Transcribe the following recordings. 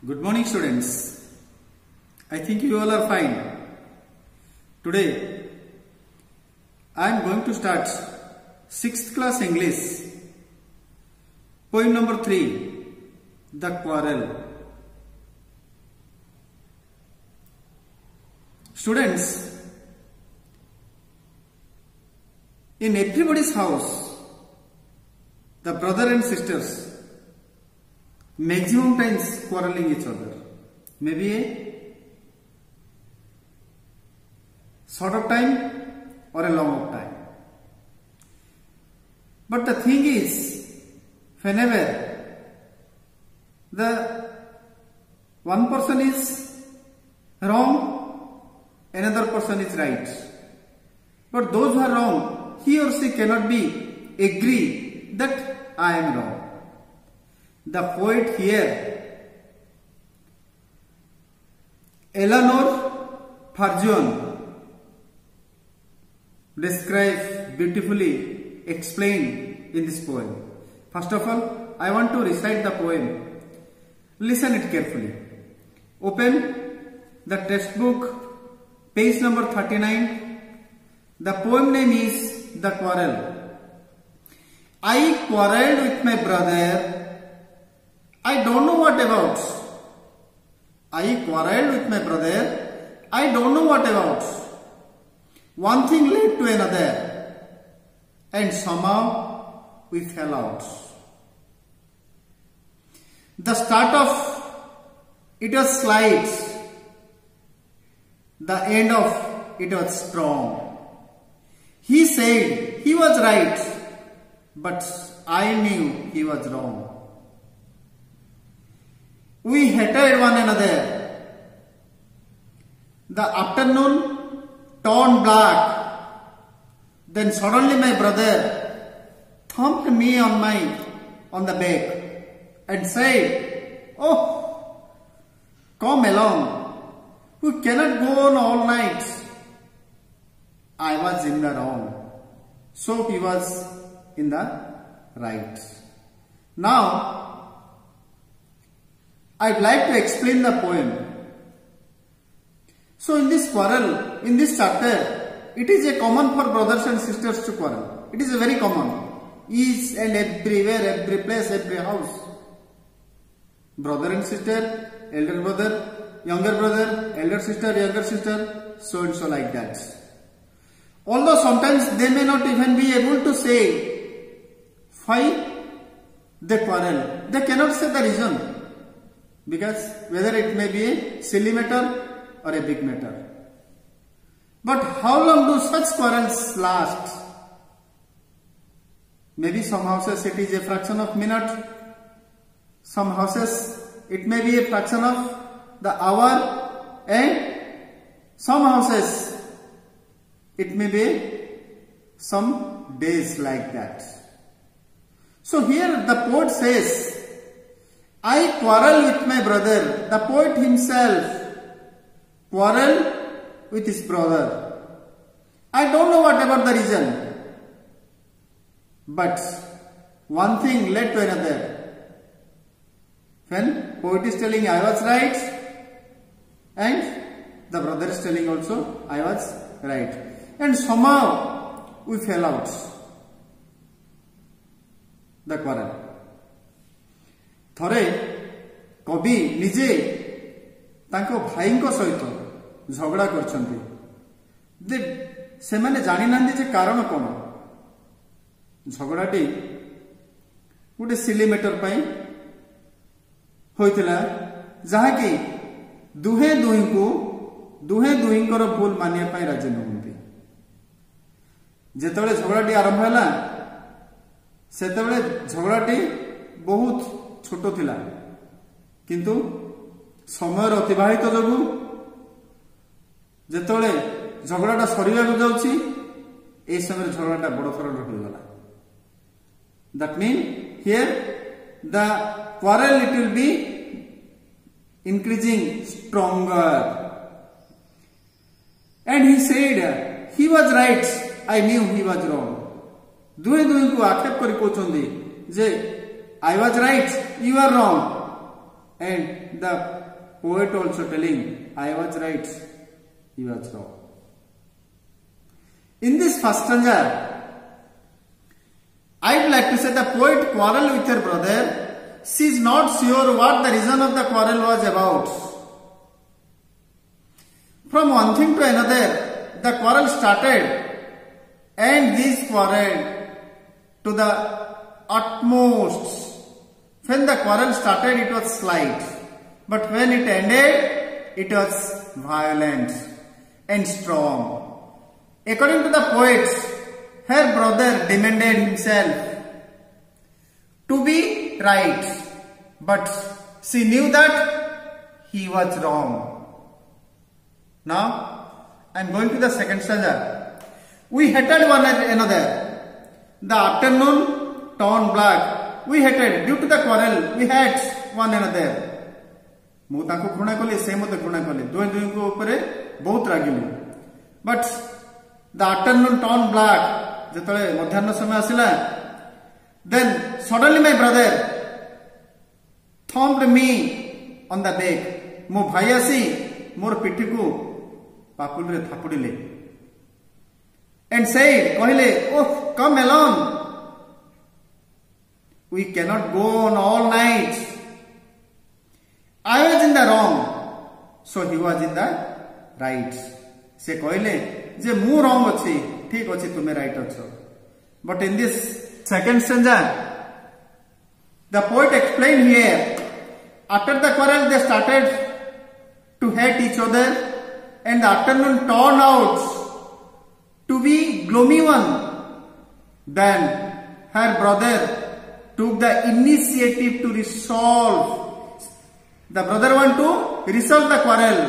Good morning students. I think you all are fine. Today I am going to start 6th class English poem number 3, The Quarrel. Students, in everybody's house, the brother and sisters maximum times quarreling each other. Maybe a short of time or a long of time. But the thing is, whenever the one person is wrong, another person is right. But those who are wrong, he or she cannot be agree that I am wrong. The poet here, Eleanor Farjeon, describes beautifully, explained in this poem. First of all, I want to recite the poem. Listen it carefully. Open the textbook, page number 39. The poem name is The Quarrel. I quarrelled with my brother. I don't know what about. I quarrelled with my brother. I don't know what about. One thing led to another, and somehow we fell out. The start of it was slight. The end of it was strong. He said he was right, but I knew he was wrong. We hated one another. The afternoon turned black. Then suddenly my brother thumped me on the back and said, "Oh, come along. We cannot go on all night." I was in the wrong, so he was in the right. Now, I'd like to explain the poem. So in this quarrel, in this chapter, it is a common for brothers and sisters to quarrel. It is a very common. Each and everywhere, every place, every house. Brother and sister, elder brother, elder sister, younger sister, so and so like that. Although sometimes they may not even be able to say why they quarrel. They cannot say the reason. Because whether it may be a silly matter or a big matter. But how long do such quarrels last? Maybe some houses it is a fraction of minute. Some houses it may be a fraction of the hour. And some houses it may be some days like that. So here the poet says, I quarrel with my brother. The poet himself quarrel with his brother. I don't know what about the reason. But one thing led to another. When poet is telling I was right, and the brother is telling also I was right. And somehow we fell out. The quarrel. थरे कवि निजे तांको भाई को सहित झगड़ा करछंती दे से माने जानि नांदी जे कारण कोन झगड़ाटी गोटे सिली मैटर पई होइतिला जहा कि दुहे दुहींकर भूल मानिया पई राजी नहुंती जेतबेले झगड़ाटी आरंभ हैला सेतबेले झगड़ाटी बहुत छोटो थिला किंतु समय अतिबाहित जोगु जेतोले झगड़ाटा सरिया जाउछि ए समय झगड़ाटा बड़ थर होगला. That mean here the quarrel it will be increasing stronger. And he said he was right, I knew he was wrong. दुहे दुहे को आक्षेप करी कहउछन्ती जे I was right, you are wrong. And the poet also telling I was right, you was wrong. In this first stanza, I would like to say the poet quarrel with her brother. She is not sure what the reason of the quarrel was about. From one thing to another, the quarrel started, and this quarrel to the utmost. When the quarrel started, it was slight, but when it ended, it was violent and strong. According to the poet, her brother demanded himself to be right, but she knew that he was wrong. Now, I am going to the second stanza. We hated one another. The afternoon turned black. We hated. Due to the quarrel, we hate one another. मु ताको घृणा कले, से मते घृणा कले. दुहे दुहे को ऊपरे बहुत रागिलु. But the afternoon turned black. जेतले मध्याह्न समय आसिला, then suddenly my brother thumped me on the back. मो भाई आसी मोर पिठी को पापुल रे थापुडिले. And said, कहले, oh, come along. We cannot go on all night. I was in the wrong, so he was in the right. से कहले जे मु रॉन्ग अछि, ठीक अछि तुमे राइट अछो. But in this second stanza, the poet explained here, after the quarrel they started to hate each other, and the afternoon turned out to be gloomy one. Then her brother took the initiative to resolve. The brother wanted to resolve the quarrel,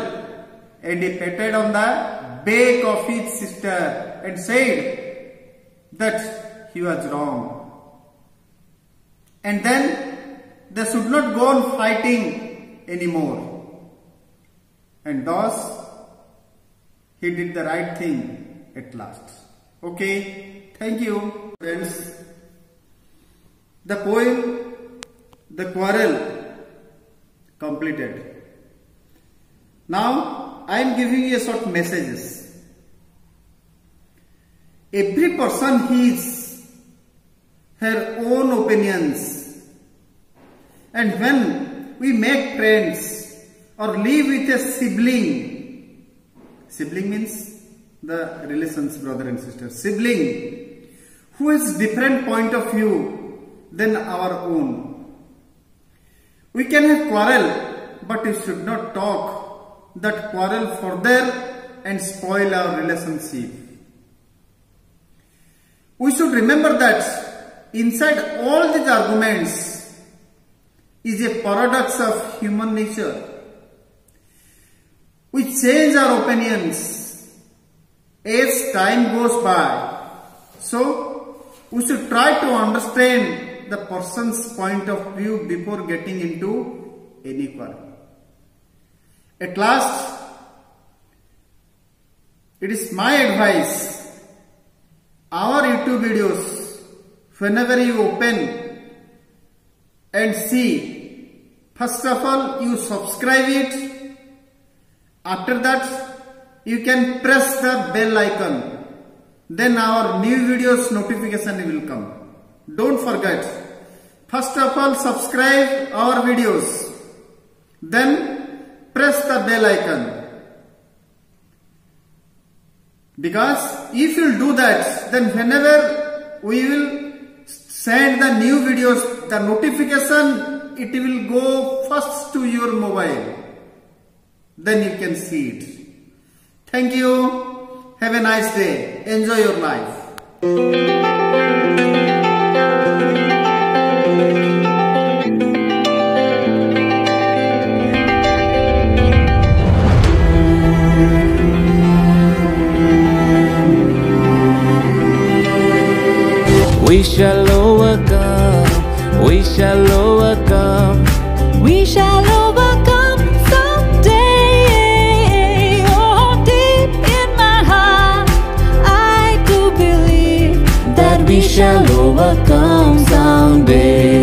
and he patted on the back of his sister and said that he was wrong. And then they should not go on fighting anymore. And thus he did the right thing at last. Okay, thank you friends. The poem, The Quarrel, completed. Now I am giving you a short messages. Every person has her own opinions, and when we make friends or live with a sibling, sibling means the relations brother and sister, sibling who has different point of view than our own, we can have quarrel, but we should not talk that quarrel further and spoil our relationship. We should remember that inside all these arguments is a paradox of human nature. We change our opinions as time goes by. So, we should try to understand the person's point of view before getting into any quarrel. At last, it is my advice, our YouTube videos, whenever you open and see, first of all you subscribe it. After that you can press the bell icon. Then our new videos notification will come. Don't forget. First of all subscribe our videos. Then press the bell icon. Because if you do that, then whenever we will send the new videos, the notification, it will go first to your mobile. Then you can see it. Thank you. Have a nice day. Enjoy your life. We shall overcome. We shall overcome. We shall overcome someday. Oh, deep in my heart, I do believe That we shall overcome someday.